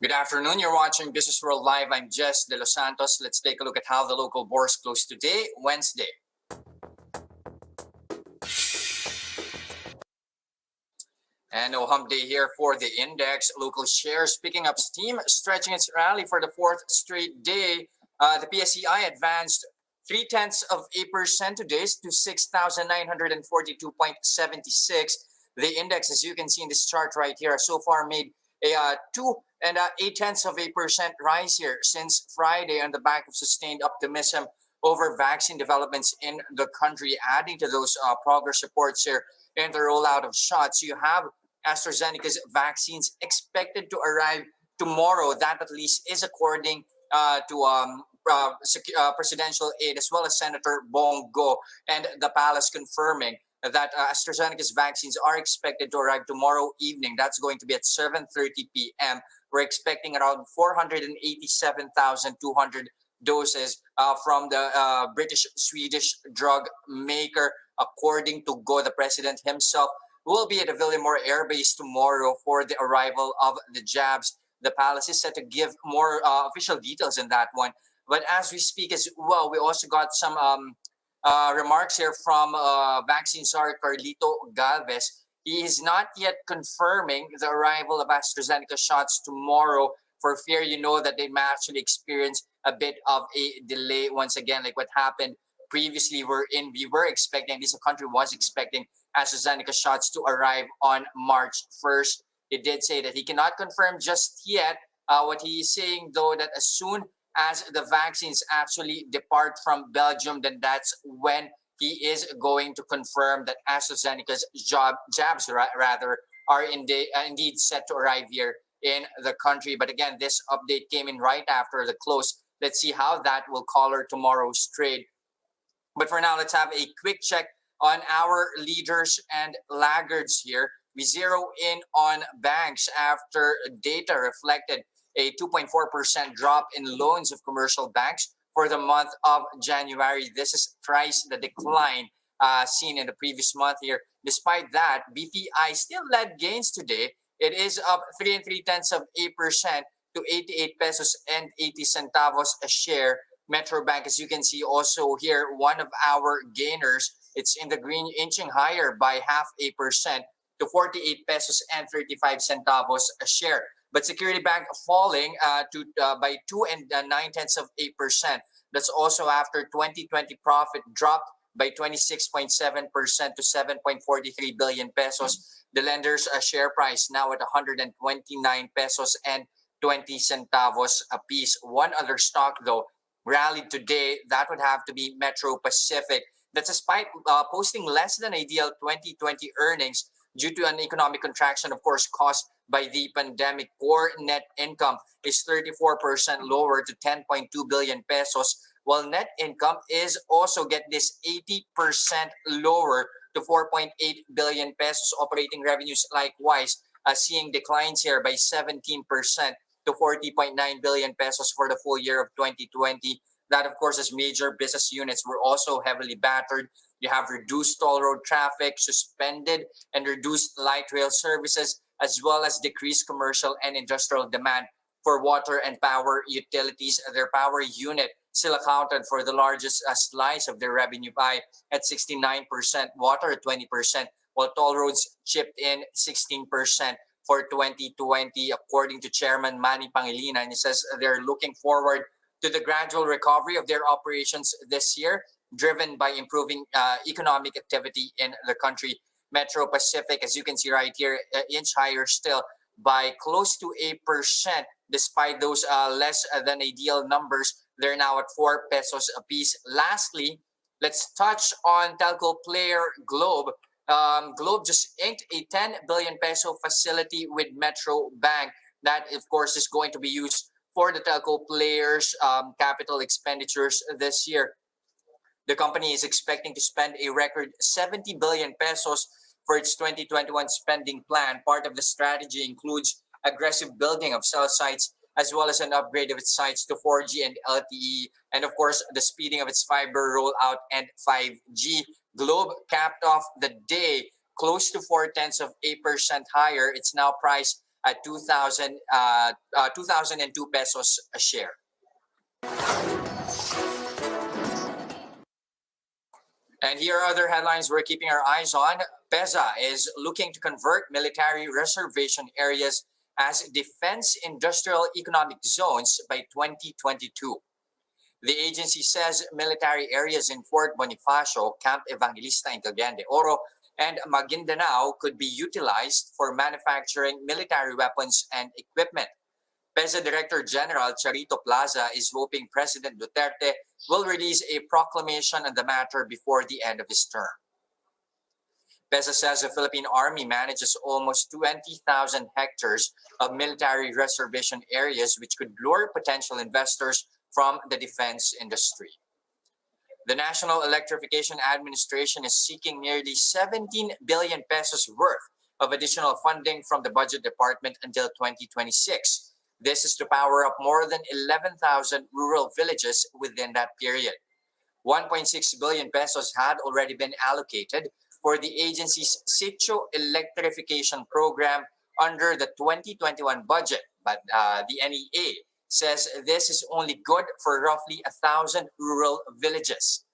Good afternoon. You're watching Business World Live. I'm Jes Delos Santos. Let's take a look at how the local bourse closed today, Wednesday. And no hump day here for the index. Local shares picking up steam, stretching its rally for the fourth straight day. The PSEi advanced 0.3% today to 6,942.76. The index, as you can see in this chart right here, so far made a 2.8% rise here since Friday on the back of sustained optimism over vaccine developments in the country, adding to those progress reports here in the rollout of shots. You have AstraZeneca's vaccines expected to arrive tomorrow. That at least is according to presidential aide as well as Senator Bongo and the palace confirming that AstraZeneca's vaccines are expected to arrive tomorrow evening. That's going to be at 7:30 p.m. We're expecting around 487,200 doses from the British-Swedish drug maker, according to Go, the president himself will be at the Villamore Air Base tomorrow for the arrival of the jabs. The palace is set to give more official details in that one. But as we speak as well, we also got some remarks here from vaccine czar Carlito Galvez. He is not yet confirming the arrival of AstraZeneca shots tomorrow for fear, that they may actually experience a bit of a delay once again, like what happened previously. We were expecting, at least the country was expecting AstraZeneca shots to arrive on March 1st. He did say that he cannot confirm just yet. What he is saying, though, that as soon as the vaccines actually depart from Belgium, then that's when he is going to confirm that AstraZeneca's jabs are indeed set to arrive here in the country. But again, this update came in right after the close. Let's see how that will color tomorrow's trade. But for now, let's have a quick check on our leaders and laggards here. We zero in on banks after data reflected a 2.4% drop in loans of commercial banks for the month of January. This is thrice the decline seen in the previous month here. Despite that, BPI still led gains today. It is up 3.3% to 88 pesos and 80 centavos a share. Metro Bank, as you can see also here, one of our gainers. It's in the green, inching higher by 0.5% to 48 pesos and 35 centavos a share. But Security Bank falling by 2.9%. That's also after 2020 profit dropped by 26.7% to 7.43 billion pesos. The lender's share price now at 129 pesos and 20 centavos a piece. One other stock, though, rallied today. That would have to be Metro Pacific. That's despite posting less than ideal 2020 earnings due to an economic contraction, of course, caused by the pandemic. Core net income is 34% lower to 10.2 billion pesos, while net income is also, get this, 80% lower to 4.8 billion pesos. Operating revenues likewise seeing declines here by 17% to 40.9 billion pesos for the full year of 2020. That, of course, as major business units were also heavily battered. You have reduced toll road traffic, suspended and reduced light rail services, as well as decreased commercial and industrial demand for water and power utilities. Their power unit still accounted for the largest slice of their revenue pie at 69%, water at 20%, while toll roads chipped in 16% for 2020, according to Chairman Manny Pangilinan. He says they're looking forward to the gradual recovery of their operations this year, driven by improving economic activity in the country. Metro Pacific, as you can see right here, inch higher still by close to 8%, despite those less than ideal numbers. They're now at 4 pesos a piece. Lastly, let's touch on telco player Globe. Globe just inked a 10 billion peso facility with Metro Bank. That, of course, is going to be used for the telco players' capital expenditures this year. The company is expecting to spend a record 70 billion pesos for its 2021 spending plan. Part of the strategy includes aggressive building of cell sites as well as an upgrade of its sites to 4G and LTE, and of course the speeding of its fiber rollout and 5G. Globe capped off the day close to 0.4% higher. It's now priced at 2,002 pesos a share. And here are other headlines we're keeping our eyes on. PEZA is looking to convert military reservation areas as defense industrial economic zones by 2022. The agency says military areas in Fort Bonifacio, Camp Evangelista in Cagayan de Oro, and Maguindanao could be utilized for manufacturing military weapons and equipment. PEZA Director General Charito Plaza is hoping President Duterte will release a proclamation on the matter before the end of his term. PEZA says the Philippine Army manages almost 20,000 hectares of military reservation areas, which could lure potential investors from the defense industry. The National Electrification Administration is seeking nearly 17 billion pesos worth of additional funding from the Budget Department until 2026. This is to power up more than 11,000 rural villages within that period. 1.6 billion pesos had already been allocated for the agency's Sitio Electrification Program under the 2021 budget, but the NEA says this is only good for roughly 1,000 rural villages.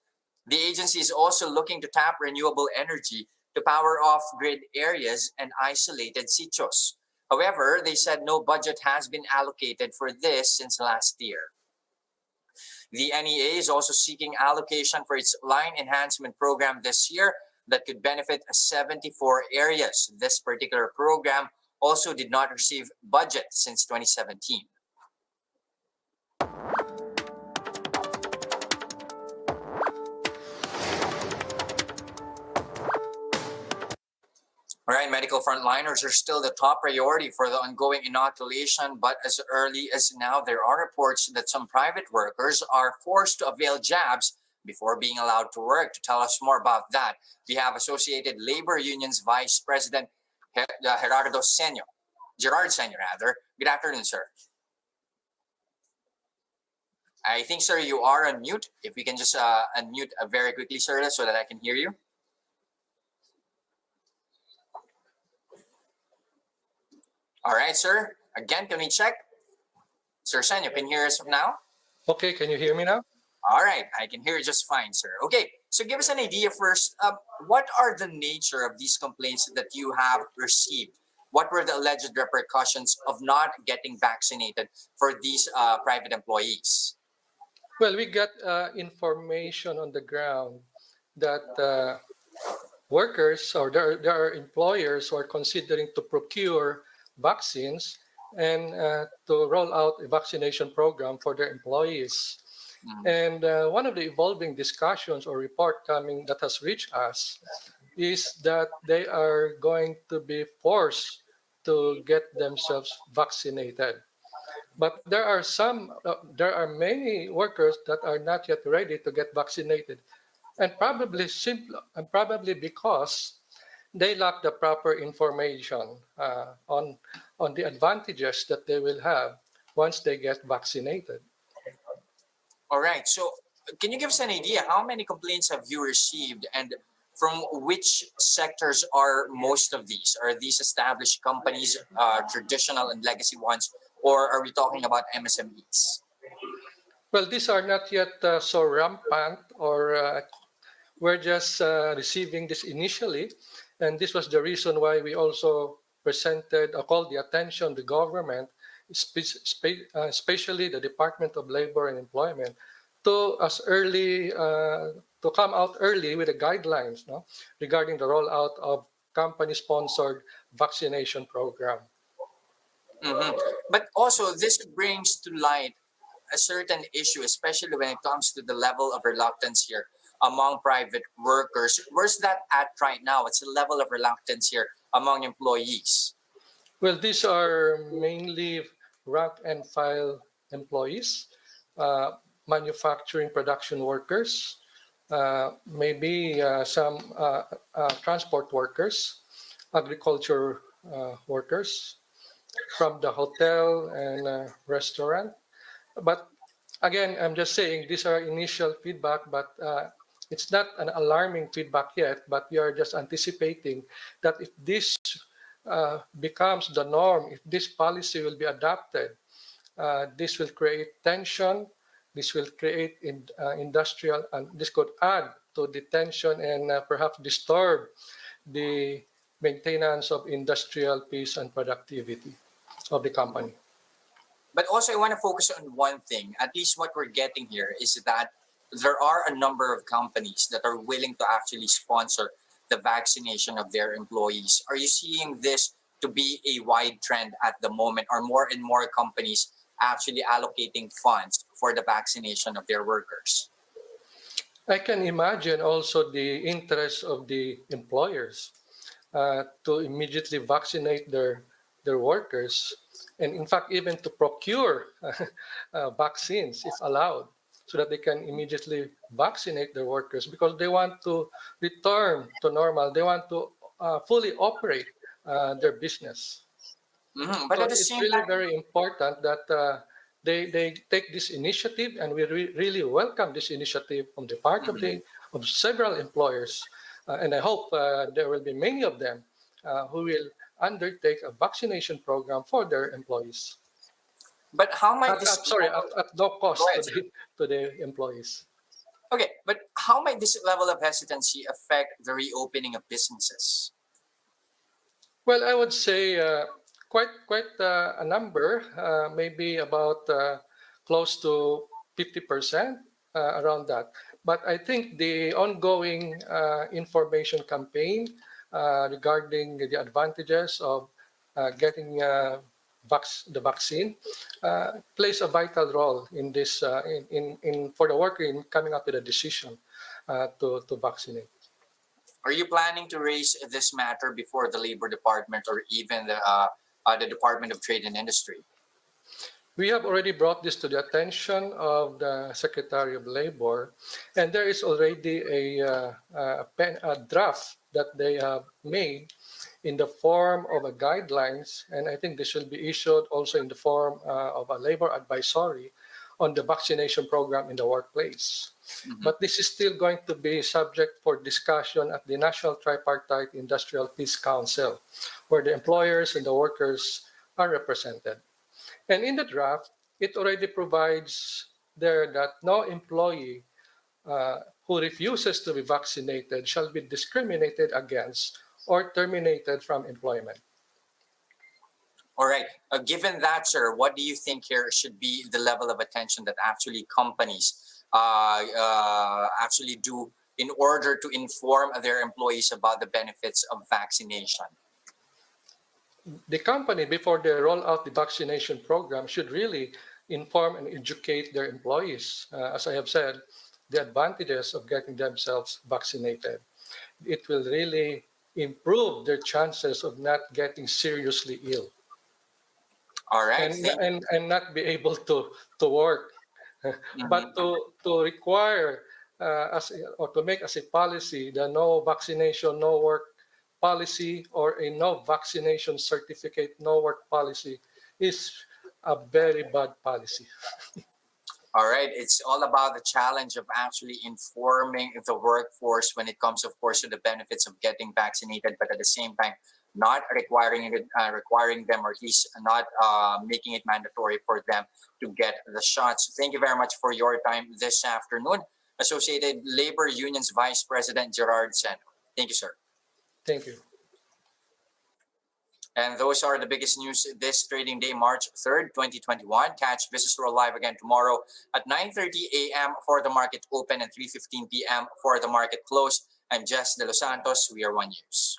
The agency is also looking to tap renewable energy to power off-grid areas and isolated sitios. However, they said no budget has been allocated for this since last year. The NEA is also seeking allocation for its line enhancement program this year that could benefit 74 areas. This particular program also did not receive budget since 2017. All right, medical frontliners are still the top priority for the ongoing inoculation, but as early as now, there are reports that some private workers are forced to avail jabs before being allowed to work. To tell us more about that, we have Associated Labor Union's Vice President, Gerard Seno. Good afternoon, sir. I think, sir, you are on mute. If we can just unmute very quickly, sir, so that I can hear you. All right, sir. Again, can we check? Sir Seno, can you hear us now? Okay, can you hear me now? All right, I can hear you just fine, sir. Okay, so give us an idea first. What are the nature of these complaints that you have received? What were the alleged repercussions of not getting vaccinated for these private employees? Well, we got information on the ground that workers or there are employers who are considering to procure vaccines and to roll out a vaccination program for their employees. And one of the evolving discussions or report coming that has reached us is that they are going to be forced to get themselves vaccinated. But there are many workers that are not yet ready to get vaccinated, and probably because they lack the proper information on the advantages that they will have once they get vaccinated. All right. So can you give us an idea how many complaints have you received, and from which sectors are most of these? Are these established companies, traditional and legacy ones, or are we talking about MSMEs? Well, these are not yet so rampant, or we're just receiving this initially. And this was the reason why we also presented or called the attention of the government, especially the Department of Labor and Employment, to come out early with the guidelines regarding the rollout of company-sponsored vaccination program. But also, this brings to light a certain issue, especially when it comes to the level of reluctance here among private workers. Where's that at right now? What's the level of reluctance here among employees? Well, these are mainly rank and file employees, manufacturing production workers, maybe some transport workers, agriculture workers, from the hotel and restaurant. But again, I'm just saying these are initial feedback, but it's not an alarming feedback yet, but we are just anticipating that if this becomes the norm, if this policy will be adopted, this will create tension, this will create industrial, and this could add to the tension and perhaps disturb the maintenance of industrial peace and productivity of the company. But also, I want to focus on one thing. At least what we're getting here is that there are a number of companies that are willing to actually sponsor the vaccination of their employees. Are you seeing this to be a wide trend at the moment? Are more and more companies actually allocating funds for the vaccination of their workers? I can imagine also the interest of the employers to immediately vaccinate their workers, and in fact, even to procure vaccines if allowed, so that they can immediately vaccinate their workers because they want to return to normal. They want to fully operate their business. But So at the it's same really time, very important that they take this initiative, and we really welcome this initiative on the part of several employers, and I hope there will be many of them who will undertake a vaccination program for their employees. but how might this Sorry, level, at no go cost ahead, sir. to the employees. Okay, but how might this level of hesitancy affect the reopening of businesses? Well, I would say quite a number, maybe about close to 50% around that. But I think the ongoing information campaign regarding the advantages of getting the vaccine plays a vital role in this in for the worker in coming up with a decision to vaccinate. Are you planning to raise this matter before the Labor Department or even the Department of Trade and Industry? We have already brought this to the attention of the Secretary of Labor, and there is already a draft that they have made in the form of a guidelines, and I think this will be issued also in the form of a labor advisory on the vaccination program in the workplace. But this is still going to be subject for discussion at the National Tripartite Industrial Peace Council, where the employers and the workers are represented. And in the draft, it already provides there that no employee who refuses to be vaccinated shall be discriminated against or terminated from employment. All right. Given that, sir, what do you think here should be the level of attention that actually companies actually do in order to inform their employees about the benefits of vaccination? The company, before they roll out the vaccination program, should really inform and educate their employees. As I have said, the advantages of getting themselves vaccinated. It will really improve their chances of not getting seriously ill. All right. And not be able to work. But to require or to make as a policy the no vaccination, no work policy, or a no vaccination certificate, no work policy is a very bad policy. All right. It's all about the challenge of actually informing the workforce when it comes, of course, to the benefits of getting vaccinated, but at the same time, not requiring them, or at least not making it mandatory for them to get the shots. Thank you very much for your time this afternoon, Associated Labor Union's Vice President Gerard Seno. Thank you, sir. Thank you. And those are the biggest news this trading day, March 3rd, 2021. Catch Business World Live again tomorrow at 9:30 a.m. for the market open and 3:15 p.m. for the market close. I'm Jes Delos Santos. We are One News.